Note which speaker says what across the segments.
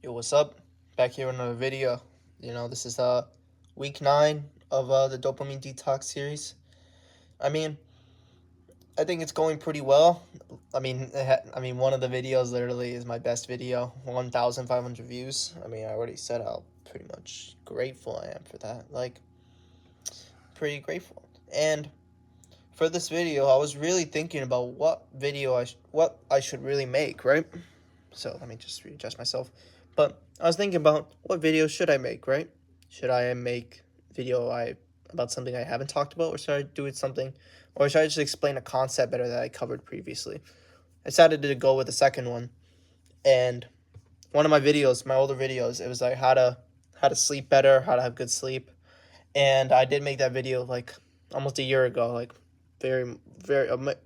Speaker 1: Yo, what's up? Back here in another video. This is week 9 of the dopamine detox series. I mean, I think it's going pretty well. One of the videos literally is my best video, 1,500 views. I already said how pretty much grateful I am for that. Pretty grateful. And for this video, I was really thinking about what I should really make, right? So let me just readjust myself. But I was thinking about what video should I make, right? Should I make about something I haven't talked about, or should I do it something, or should I just explain a concept better that I covered previously? I decided to go with the second one, and one of my videos, my older videos, it was like how to sleep better, how to have good sleep, and I did make that video like almost a year ago, like very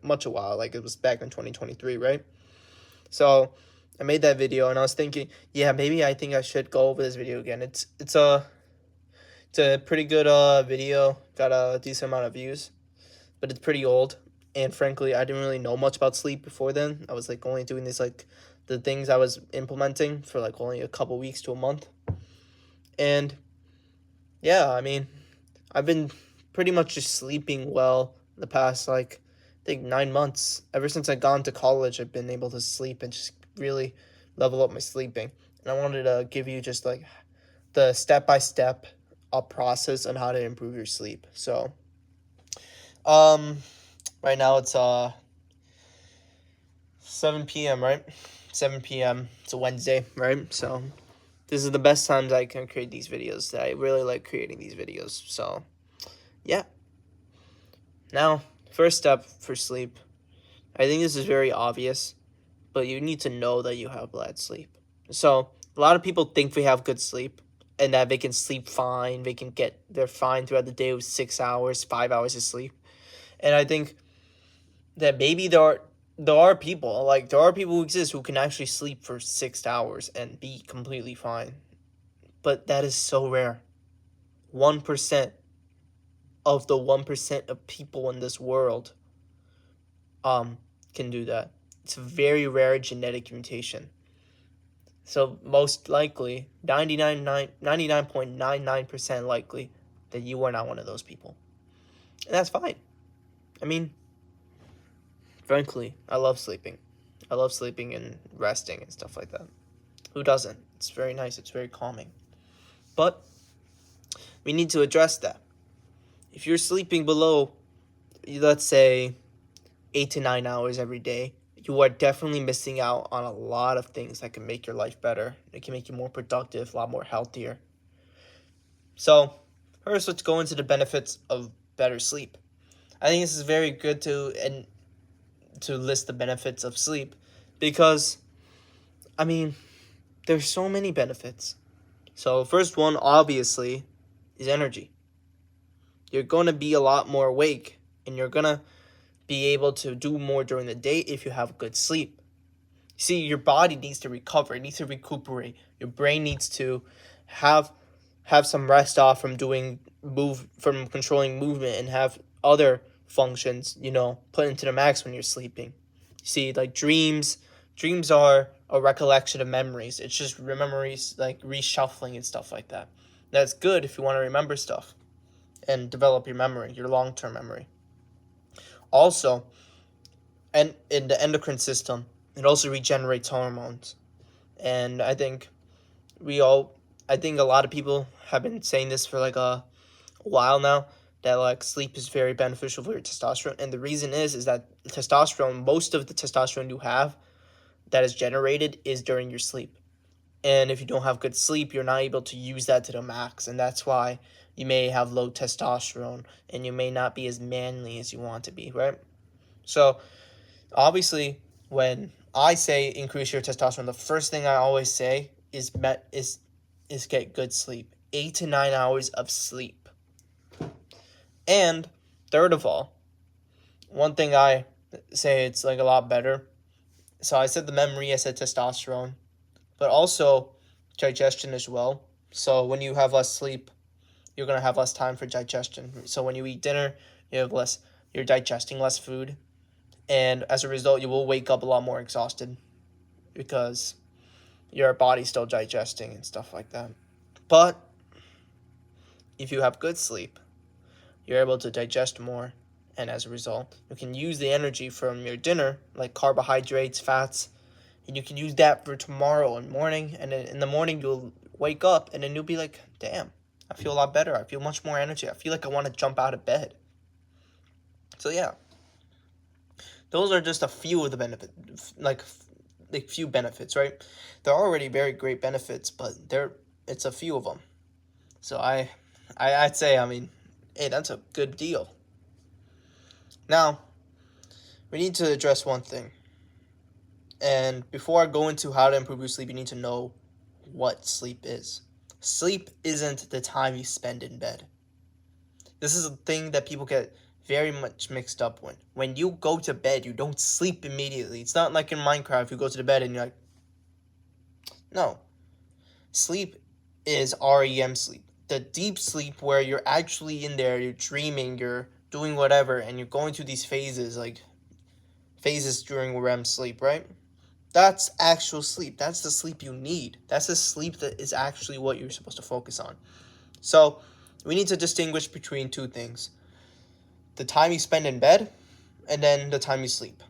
Speaker 1: much a while, like it was back in 2023, right? So I made that video and I was thinking, yeah, maybe I think I should go over this video again. It's a pretty good video, got a decent amount of views, but it's pretty old. And frankly, I didn't really know much about sleep before then. I was like only doing the things I was implementing for like only a couple weeks to a month. And yeah, I've been pretty much just sleeping well the past I think 9 months. Ever since I gone to college, I've been able to sleep and just really level up my sleeping. And I wanted to give you just like the step by step process on how to improve your sleep. So, um, right now it's 7 p.m. Right, 7 p.m. It's a Wednesday, right? So this is the best times I can create these videos. I really like creating these videos. So yeah. Now, first step for sleep. I think this is very obvious, but you need to know that you have bad sleep. So, a lot of people think they have good sleep and that they can sleep fine. They're fine throughout the day with 6 hours, 5 hours of sleep. And I think that maybe there are people who exist who can actually sleep for 6 hours and be completely fine. But that is so rare. 1% of the 1% of people in this world can do that. It's a very rare genetic mutation. So most likely, 99.99% likely that you are not one of those people. And that's fine. I mean, frankly, I love sleeping. I love sleeping and resting and stuff like that. Who doesn't? It's very nice. It's very calming. But we need to address that. If you're sleeping below, let's say, 8 to 9 hours every day, you are definitely missing out on a lot of things that can make your life better. It can make you more productive, a lot more healthier. So, first, let's go into the benefits of better sleep. I think this is very good to list the benefits of sleep because, I mean, there's so many benefits. So, first one, obviously, is energy. You're going to be a lot more awake and you're going to be able to do more during the day if you have good sleep. See, your body needs to recover, it needs to recuperate. Your brain needs to have some rest off from from controlling movement and have other functions, put into the max when you're sleeping. See, like dreams are a recollection of memories. It's just memories like reshuffling and stuff like that. That's good if you want to remember stuff and develop your memory, your long-term memory. Also, and in the endocrine system, it also regenerates hormones. And I think a lot of people have been saying this for like a while now, that like sleep is very beneficial for your testosterone. And the reason is that testosterone, most of the testosterone you have that is generated is during your sleep. And if you don't have good sleep, you're not able to use that to the max. And that's why you may have low testosterone and you may not be as manly as you want to be, right? So obviously, when I say increase your testosterone, the first thing I always say is get good sleep. 8 to 9 hours of sleep. And third of all, one thing I say it's like a lot better. So I said the memory, I said testosterone, but also digestion as well. So when you have less sleep, you're gonna have less time for digestion. So when you eat dinner, you're digesting less food, and as a result, you will wake up a lot more exhausted because your body's still digesting and stuff like that. But if you have good sleep, you're able to digest more, and as a result, you can use the energy from your dinner, like carbohydrates, fats, and you can use that for tomorrow and morning, and then in the morning you'll wake up, and then you'll be like, damn, I feel a lot better. I feel much more energy. I feel like I want to jump out of bed. So yeah, those are just a few of the benefits, like few benefits, right? They're already very great benefits, but it's a few of them. So I'd say, I mean, hey, that's a good deal. Now, we need to address one thing. And before I go into how to improve your sleep, you need to know what sleep is. Sleep isn't the time you spend in bed. This is a thing that people get very much mixed up with. When you go to bed, you don't sleep immediately. It's not like in Minecraft, you go to the bed and you're like, no. Sleep is REM sleep. The deep sleep where you're actually in there, you're dreaming, you're doing whatever, and you're going through these phases, like phases during REM sleep, right? That's actual sleep. That's the sleep you need. That's the sleep that is actually what you're supposed to focus on. So, we need to distinguish between two things. The time you spend in bed, and then the time you sleep.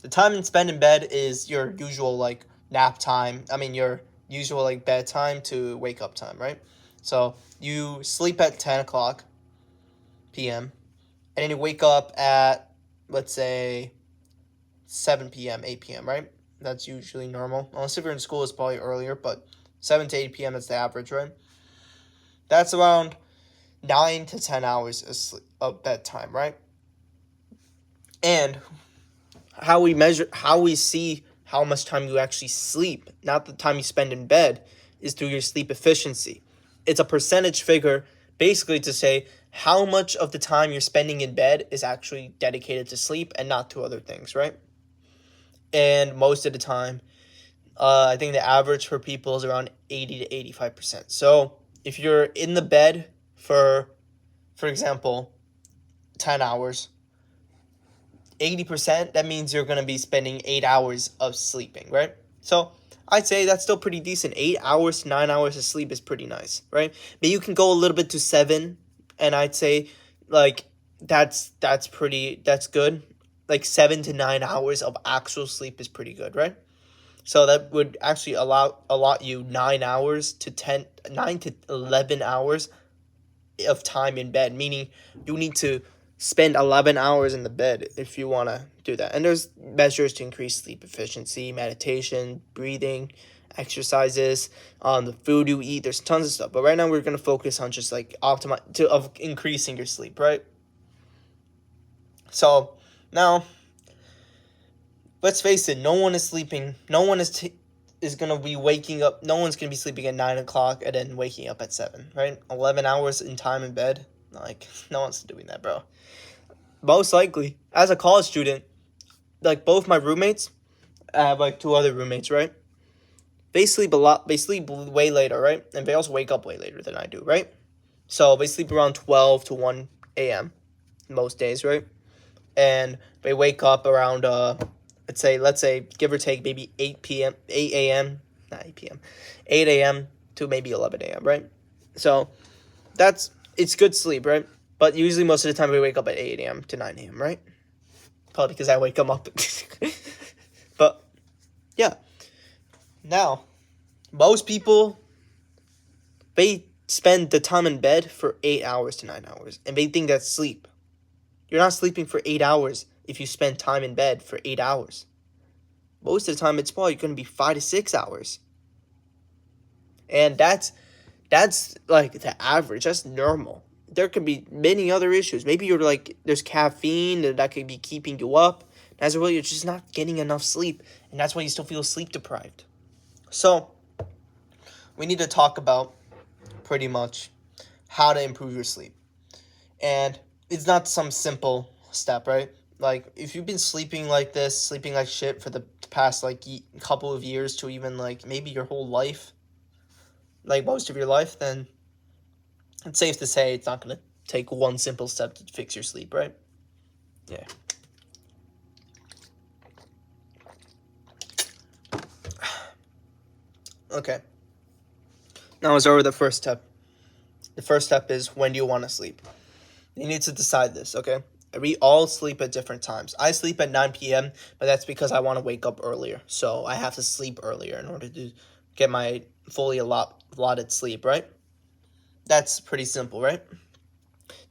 Speaker 1: The time you spend in bed is your usual, like, nap time. I mean, your usual, like, bedtime to wake up time, right? So, you sleep at 10 o'clock p.m., and then you wake up at, let's say, 7 p.m., 8 p.m., right? That's usually normal. Unless if you're in school, it's probably earlier, but 7 to 8 p.m. is the average, right? That's around 9 to 10 hours of bedtime, right? And how we see how much time you actually sleep, not the time you spend in bed, is through your sleep efficiency. It's a percentage figure basically to say how much of the time you're spending in bed is actually dedicated to sleep and not to other things, right? And most of the time, I think the average for people is around 80 to 85%. So if you're in the bed for example, 10 hours, 80%, that means you're going to be spending 8 hours of sleeping, right? So I'd say that's still pretty decent. 8 hours to 9 hours of sleep is pretty nice, right? But you can go a little bit to 7, and I'd say, like, that's good. Like 7 to 9 hours of actual sleep is pretty good, right? So that would actually allot you 9 to 11 hours of time in bed, meaning you need to spend 11 hours in the bed if you want to do that. And there's measures to increase sleep efficiency, meditation, breathing, exercises, the food you eat. There's tons of stuff. But right now we're going to focus on just like of increasing your sleep, right? So now, let's face it, no one is sleeping. No one is going to be waking up. No one's going to be sleeping at 9 o'clock and then waking up at 7, right? 11 hours in time in bed. Like, no one's doing that, bro. Most likely, as a college student, like, both my roommates, I have, like, 2 other roommates, right? They sleep a lot. They sleep way later, right? And they also wake up way later than I do, right? So, they sleep around 12 to 1 a.m. most days, right? And they wake up around, let's say, give or take, maybe 8 a.m., not 8 p.m., 8 a.m. to maybe 11 a.m., right? So, it's good sleep, right? But usually most of the time we wake up at 8 a.m. to 9 a.m., right? Probably because I wake them up. But, yeah. Now, most people, they spend the time in bed for 8 hours to 9 hours, and they think that's sleep. You're not sleeping for 8 hours if you spend time in bed for 8 hours. Most of the time, it's probably going to be 5 to 6 hours. And that's like the average. That's normal. There could be many other issues. Maybe you're like, there's caffeine that could be keeping you up. As a result, you're just not getting enough sleep. And that's why you still feel sleep deprived. So, we need to talk about pretty much how to improve your sleep. And it's not some simple step, right? Like, if you've been sleeping like this, sleeping like shit for the past, like, couple of years to even, like, maybe your whole life, like, most of your life, then it's safe to say it's not going to take one simple step to fix your sleep, right? Yeah. Okay. Now let's over the first step. The first step is, when do you want to sleep? You need to decide this, okay? We all sleep at different times. I sleep at 9 p.m., but that's because I want to wake up earlier. So I have to sleep earlier in order to get my fully allotted sleep, right? That's pretty simple, right?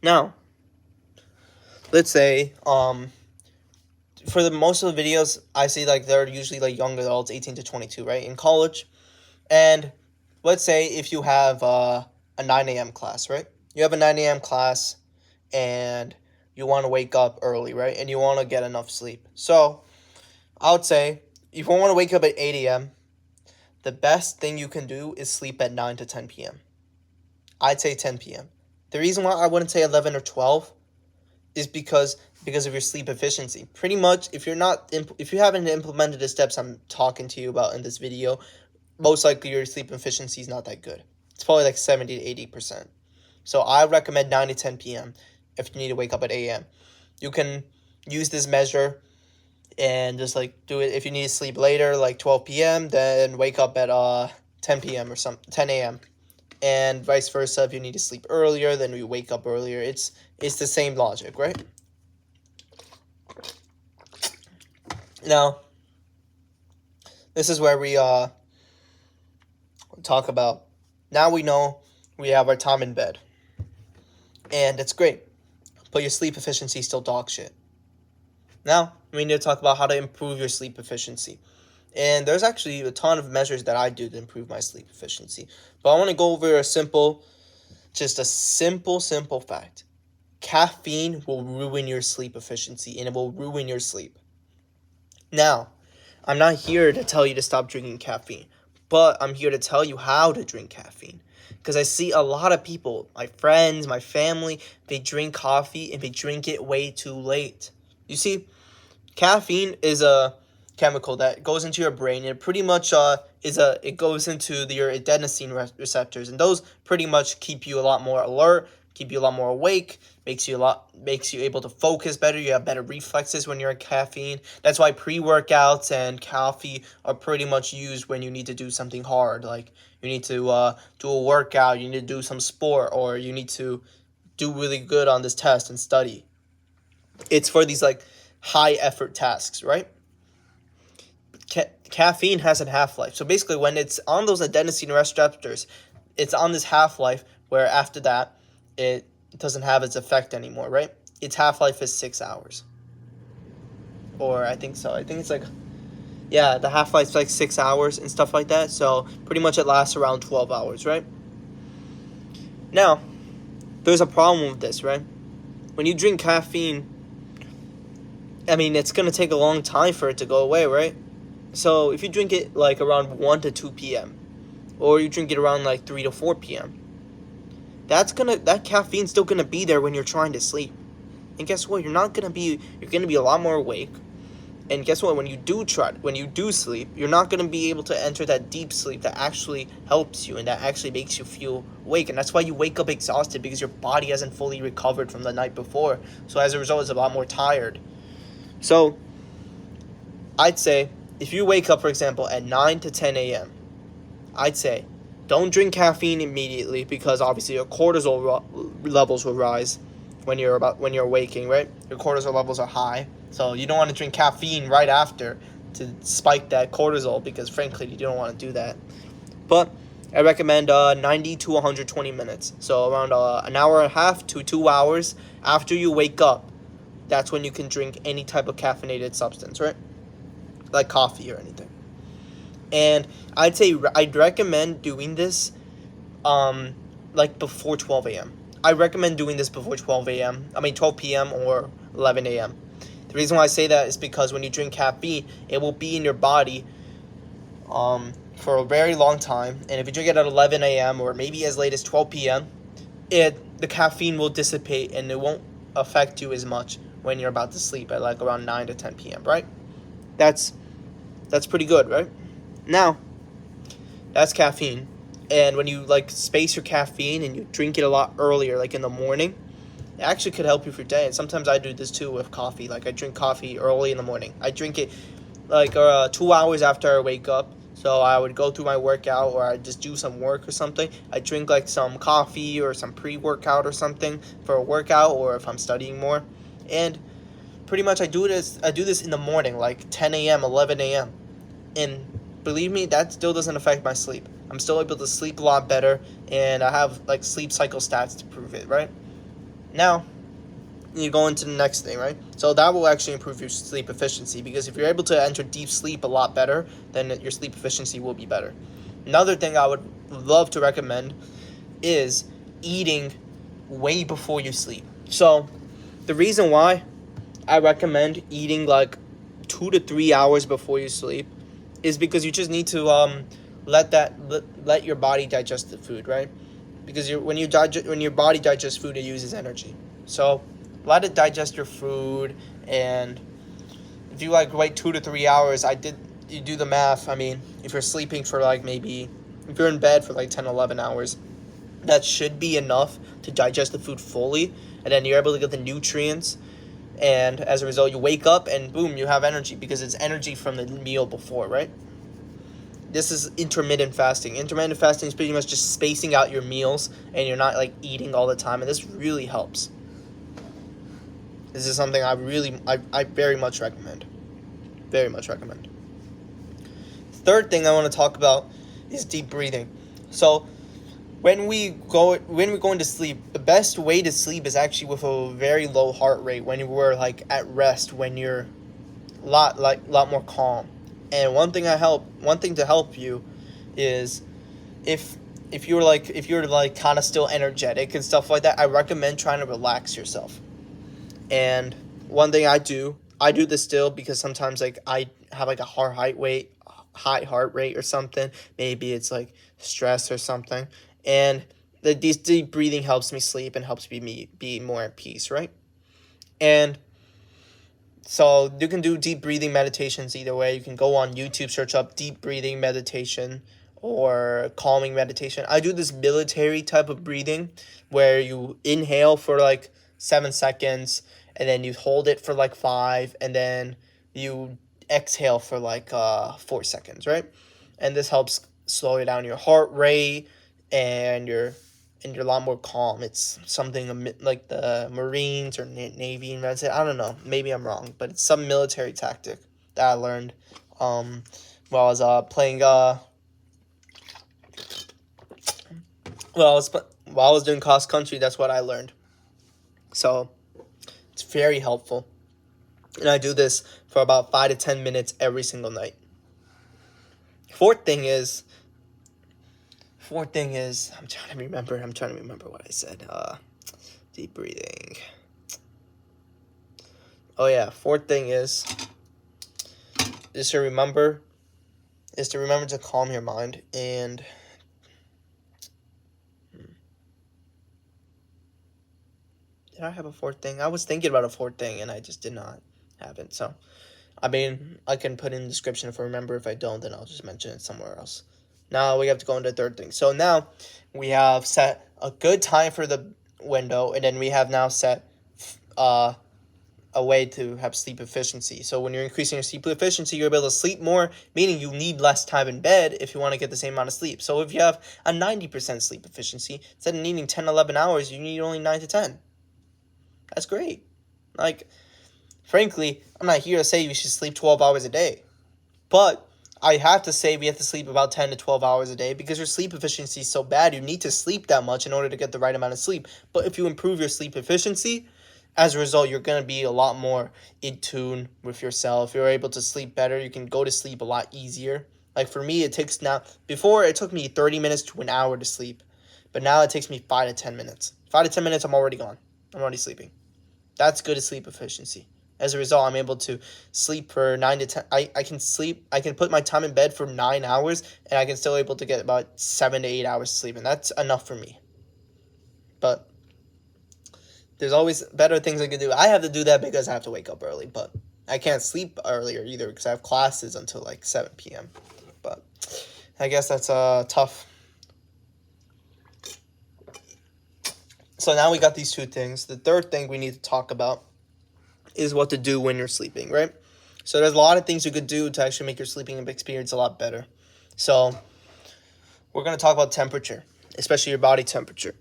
Speaker 1: Now, let's say, for the most of the videos, I see like they're usually like young adults, 18 to 22, right? In college. And let's say if you have a 9 a.m. class, right? You have a 9 a.m. class and you want to wake up early, right? And you want to get enough sleep. So I would say, if you want to wake up at 8 a.m., the best thing you can do is sleep at 9 to 10 p.m. I'd say 10 p.m. The reason why I wouldn't say 11 or 12 is because of your sleep efficiency. Pretty much, if you haven't implemented the steps I'm talking to you about in this video, most likely your sleep efficiency is not that good. It's probably like 70 to 80%. So I recommend 9 to 10 p.m. if you need to wake up at 8 a.m. You can use this measure and just like do it. If you need to sleep later, like 12 p.m., then wake up at 10 p.m. or 10 a.m. And vice versa. If you need to sleep earlier, then you wake up earlier. It's the same logic, right? Now, this is where we talk about, now we know we have our time in bed. And it's great. But your sleep efficiency is still dog shit. Now, we need to talk about how to improve your sleep efficiency. And there's actually a ton of measures that I do to improve my sleep efficiency. But I want to go over a simple fact. Caffeine will ruin your sleep efficiency, and it will ruin your sleep. Now, I'm not here to tell you to stop drinking caffeine, but I'm here to tell you how to drink caffeine. Because I see a lot of people, my friends, my family, they drink coffee and they drink it way too late. You see, caffeine is a chemical that goes into your brain. It pretty much it goes into your adenosine receptors, and those pretty much keep you a lot more alert, keep you a lot more awake, makes you able to focus better. You have better reflexes when you're on caffeine. That's why pre-workouts and coffee are pretty much used when you need to do something hard, like you need to do a workout, you need to do some sport, or you need to do really good on this test and study. It's for these like high effort tasks, right? Caffeine has a half-life. So basically, when it's on those adenosine receptors, it's on this half-life where after that, it doesn't have its effect anymore, right? Its half-life is 6 hours. Or I think so. I think it's like, yeah, the half-life's like 6 hours and stuff like that. So pretty much it lasts around 12 hours, right? Now, there's a problem with this, right? When you drink caffeine, I mean, it's going to take a long time for it to go away, right? So if you drink it like around 1 to 2 p.m. or you drink it around like 3 to 4 p.m., that caffeine's still going to be there when you're trying to sleep. And guess what? You're going to be a lot more awake. And guess what? When you do sleep, you're not going to be able to enter that deep sleep that actually helps you and that actually makes you feel awake. And that's why you wake up exhausted, because your body hasn't fully recovered from the night before. So as a result, it's a lot more tired. So I'd say if you wake up, for example, at 9 to 10 a.m., I'd say don't drink caffeine immediately, because obviously your cortisol levels will rise when you're waking, right? Your cortisol levels are high. So you don't want to drink caffeine right after to spike that cortisol, because frankly, you don't want to do that. But I recommend 90 to 120 minutes. So around an hour and a half to 2 hours after you wake up, that's when you can drink any type of caffeinated substance, right? Like coffee or anything. And I'd recommend doing this like before 12 a.m. I recommend doing this before 12 p.m. or 11 a.m. The reason why I say that is because when you drink caffeine, it will be in your body for a very long time. And if you drink it at 11 a.m. or maybe as late as 12 p.m., the caffeine will dissipate and it won't affect you as much when you're about to sleep at like around 9 to 10 p.m., right? That's pretty good, right? Now, that's caffeine. And when you like space your caffeine and you drink it a lot earlier, like in the morning, it actually could help you for your day. And sometimes I do this too with coffee. Like I drink coffee early in the morning. I drink it like 2 hours after I wake up, So I would go through my workout, or I just do some work or something. I drink like some coffee or some pre-workout or something for a workout, or if I'm studying more. And pretty much I do this in the morning, like 10 a.m., 11 a.m. And believe me, that still doesn't affect my sleep. I'm still able to sleep a lot better, and I have like sleep cycle stats to prove it, right? Now, you go into the next thing, right? So that will actually improve your sleep efficiency, because if you're able to enter deep sleep a lot better, then your sleep efficiency will be better. Another thing I would love to recommend is eating way before you sleep. So the reason why I recommend eating like 2 to 3 hours before you sleep is because you just need to let your body digest the food, right? Because when your body digests food, it uses energy. So let it digest your food, and if you like wait 2 to 3 hours, you do the math. I mean, if you're sleeping for like maybe if you're in bed for like 10, 11 hours, that should be enough to digest the food fully, and then you're able to get the nutrients, and as a result you wake up and boom, you have energy because it's energy from the meal before, right? This is intermittent fasting. Intermittent fasting is pretty much just spacing out your meals, and you're not like eating all the time, and this really helps. This is something I very much recommend. Very much recommend. Third thing I want to talk about is deep breathing. So when we go into sleep, the best way to sleep is actually with a very low heart rate, when we're like at rest, when you're lot more calm. And one thing to help you is if you're like kind of still energetic and stuff like that, I recommend trying to relax yourself. And one thing I do this still, because sometimes like I have like a high heart rate or something. Maybe it's like stress or something. And these deep breathing helps me sleep and helps me be more at peace, right? And so you can do deep breathing meditations either way. You can go on YouTube, search up deep breathing meditation or calming meditation. I do this military type of breathing where you inhale for like 7 seconds, and then you hold it for like 5, and then you exhale for like 4 seconds, right? And this helps slow down your heart rate, and you're a lot more calm. It's something like the Marines or Navy invented. I don't know. Maybe I'm wrong, but it's some military tactic that I learned while I was playing while I was doing cross country. That's what I learned. So it's very helpful, and I do this for about 5 to 10 minutes every single night. Fourth thing is I'm trying to remember what I said. Deep breathing. Oh yeah, fourth thing is to remember to calm your mind. And did I have a fourth thing? I was thinking about a fourth thing and I just did not have it. So I mean, I can put in the description if I remember. If I don't, then I'll just mention it somewhere else. Now we have to go into the third thing. So now we have set a good time for the window, and then we have now set a way to have sleep efficiency. So when you're increasing your sleep efficiency, you're able to sleep more, meaning you need less time in bed if you want to get the same amount of sleep. So if you have a 90% sleep efficiency, instead of needing 10, 11 hours, you need only 9 to 10. That's great. Like, frankly, I'm not here to say you should sleep 12 hours a day. But I have to say we have to sleep about 10 to 12 hours a day, because your sleep efficiency is so bad. You need to sleep that much in order to get the right amount of sleep. But if you improve your sleep efficiency, as a result, you're going to be a lot more in tune with yourself. You're able to sleep better. You can go to sleep a lot easier. Like for me, before it took me 30 minutes to an hour to sleep. But now it takes me 5 to 10 minutes. 5 to 10 minutes, I'm already gone. I'm already sleeping. That's good sleep efficiency. As a result, I'm able to sleep for 9 to 10. I can put my time in bed for 9 hours, and I can still able to get about 7 to 8 hours sleep, and that's enough for me. But there's always better things I can do. I have to do that because I have to wake up early, but I can't sleep earlier either because I have classes until like 7 p.m. But I guess that's tough. So now we got these two things. The third thing we need to talk about is what to do when you're sleeping, right? So there's a lot of things you could do to actually make your sleeping experience a lot better. So we're going to talk about temperature, especially your body temperature.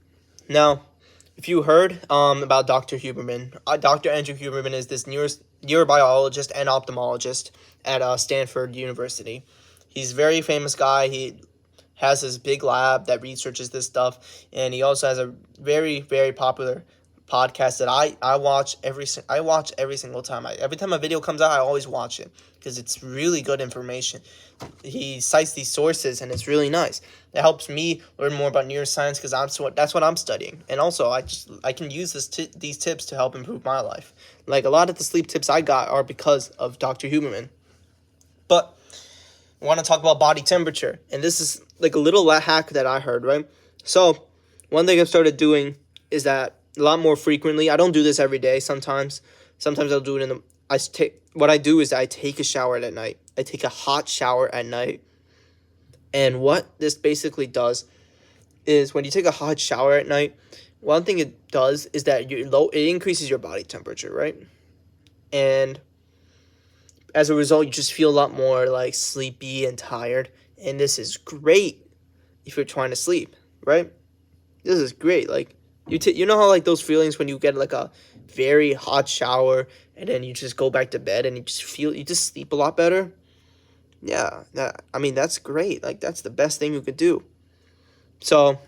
Speaker 1: Now, if you heard about Dr. Huberman, Dr. Andrew Huberman is this neurobiologist and ophthalmologist at Stanford University. He's a very famous guy. He has this big lab that researches this stuff, and he also has a very, very popular podcast that I watch every single time. Every time a video comes out, I always watch it because it's really good information. He cites these sources, and it's really nice. It helps me learn more about neuroscience because that's what I'm studying, and also I can use these tips to help improve my life. Like a lot of the sleep tips I got are because of Dr. Huberman. But I want to talk about body temperature, and this is like a little hack that I heard, right? So one thing I've started doing is that a lot more frequently. I don't do this every day. Sometimes I'll do it what I do is I take a shower at night. I take a hot shower at night. And what this basically does is when you take a hot shower at night, one thing it does is that it increases your body temperature, right? And as a result, you just feel a lot more like sleepy and tired. And this is great if you're trying to sleep, right? This is great. Like you know how like those feelings when you get like a very hot shower and then you just go back to bed and you just sleep a lot better. Yeah, that's great. Like that's the best thing you could do. So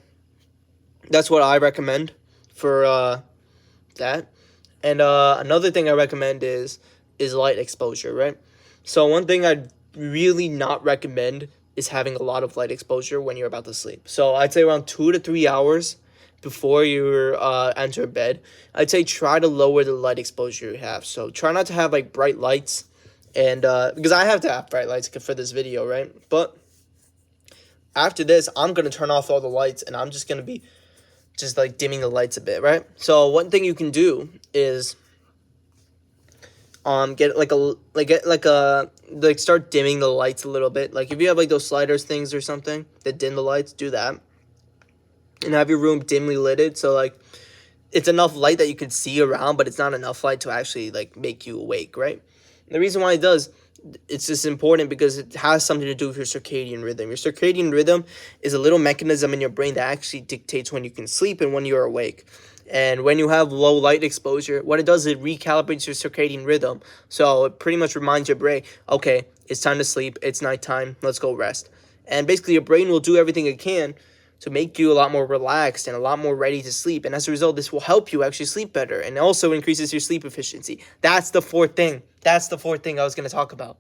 Speaker 1: that's what I recommend for that. And another thing I recommend is light exposure, right? So one thing I'd really not recommend is having a lot of light exposure when you're about to sleep. So I'd say around 2 to 3 hours before you enter bed, I'd say try to lower the light exposure you have. So try not to have like bright lights, and because I have to have bright lights for this video, right? But after this, I'm gonna turn off all the lights, and I'm just gonna be just like dimming the lights a bit, right? So one thing you can do is start dimming the lights a little bit. Like if you have like those sliders things or something that dim the lights, do that. And have your room dimly lit, so like it's enough light that you can see around, but it's not enough light to actually like make you awake, right? And the reason why it's just important because it has something to do with your circadian rhythm. Your circadian rhythm is a little mechanism in your brain that actually dictates when you can sleep and when you're awake. And when you have low light exposure, what it does is it recalibrates your circadian rhythm. So it pretty much reminds your brain, okay, it's time to sleep, it's nighttime, let's go rest. And basically your brain will do everything it can to make you a lot more relaxed and a lot more ready to sleep. And as a result, this will help you actually sleep better and also increases your sleep efficiency. That's the fourth thing. That's the fourth thing I was going to talk about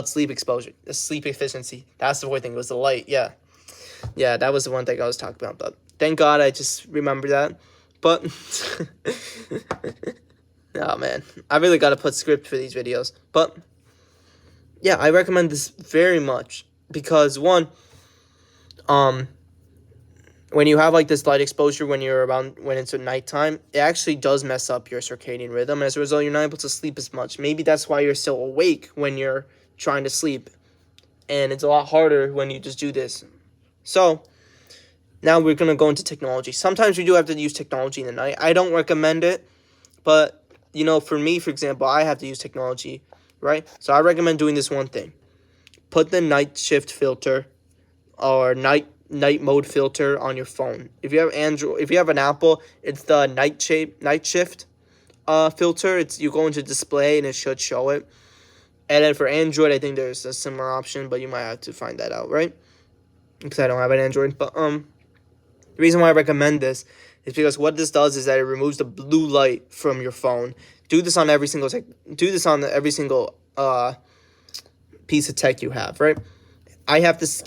Speaker 1: sleep exposure, the sleep efficiency. That's the fourth thing. It was the light. Yeah, that was the one thing I was talking about. But thank God I just remembered that. But, oh man, I really got to put script for these videos. But, yeah, I recommend this very much because, one, when you have like this light exposure when it's at nighttime, it actually does mess up your circadian rhythm. And as a result, you're not able to sleep as much. Maybe that's why you're still awake when you're trying to sleep. And it's a lot harder when you just do this. So now we're going to go into technology. Sometimes we do have to use technology in the night. I don't recommend it. But, for me, for example, I have to use technology, right? So I recommend doing this one thing. Put the night shift filter or night mode filter on your phone. If you have an Apple, it's the night shift filter. You go into display and it should show it. And then for Android, I think there's a similar option, but you might have to find that out, right? Because I don't have an Android. But the reason why I recommend this is because what this does is that it removes the blue light from your phone. Do this on every single piece of tech you have, right? I have this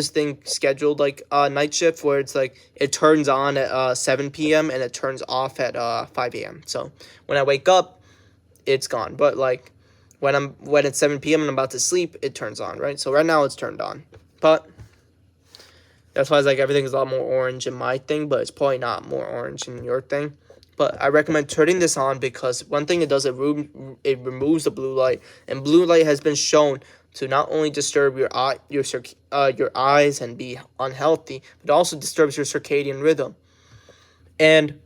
Speaker 1: thing scheduled like night shift where it's like it turns on at 7 p.m. and it turns off at 5 a.m. So when I wake up, it's gone. But like when it's 7 p.m. and I'm about to sleep, it turns on, right? So right now it's turned on. But that's why it's like everything's a lot more orange in my thing, but it's probably not more orange in your thing. But I recommend turning this on because one thing it does, it removes the blue light, and blue light has been shown to not only disturb your eyes and be unhealthy, but also disturbs your circadian rhythm. And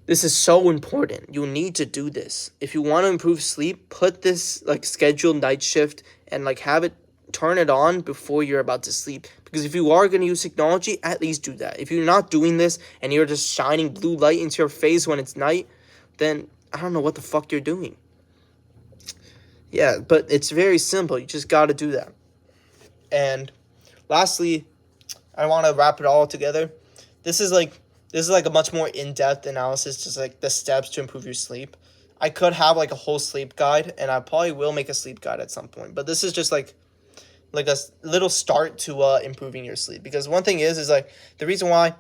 Speaker 1: this is so important. You need to do this. If you want to improve sleep, put this like scheduled night shift and like have it turn it on before you're about to sleep. Because if you are going to use technology, at least do that. If you're not doing this and you're just shining blue light into your face when it's night, then I don't know what the fuck you're doing. Yeah, but it's very simple. You just got to do that. And lastly, I want to wrap it all together. This is like a much more in-depth analysis, just like the steps to improve your sleep. I could have like a whole sleep guide, and I probably will make a sleep guide at some point. But this is just like a little start to improving your sleep. Because one thing is like the reason why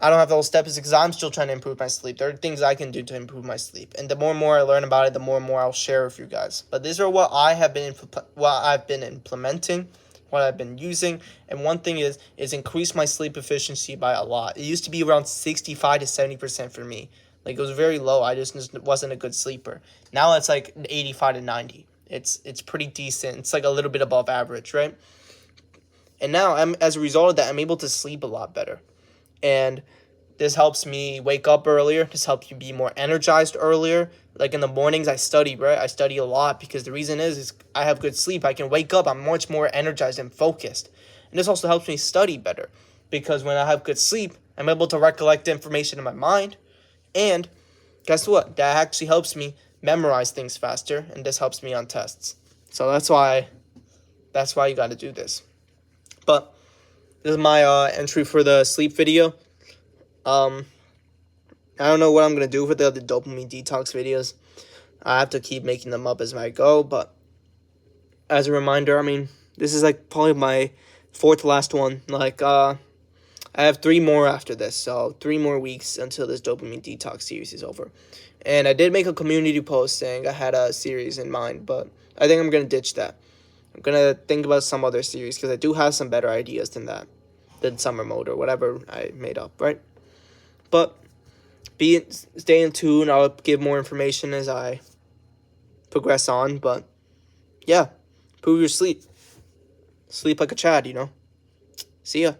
Speaker 1: I don't have the whole step is because I'm still trying to improve my sleep. There are things I can do to improve my sleep, and the more and more I learn about it, the more and more I'll share with you guys. But these are what I've been implementing, what I've been using, and one thing is increase my sleep efficiency by a lot. It used to be around 65 to 70% for me. Like, it was very low. I just wasn't a good sleeper. Now it's like 85 to 90. It's pretty decent. It's like a little bit above average, right? And now as a result of that, I'm able to sleep a lot better. And this helps me wake up earlier. This helps you be more energized earlier. Like in the mornings, I study, right? I study a lot because the reason is I have good sleep. I can wake up. I'm much more energized and focused. And this also helps me study better because when I have good sleep, I'm able to recollect information in my mind. And guess what? That actually helps me memorize things faster, and this helps me on tests. So that's why you got to do this. But this is my entry for the sleep video. I don't know what I'm going to do for the other dopamine detox videos. I have to keep making them up as I go, but as a reminder, I mean, this is like probably my fourth to last one. Like, I have 3 more after this, so 3 more weeks until this dopamine detox series is over. And I did make a community post saying I had a series in mind, but I think I'm going to ditch that. I'm going to think about some other series because I do have some better ideas than that, than summer mode or whatever I made up, right? But stay in tune. I'll give more information as I progress on, but yeah, improve your sleep. Sleep like a Chad, you know? See ya.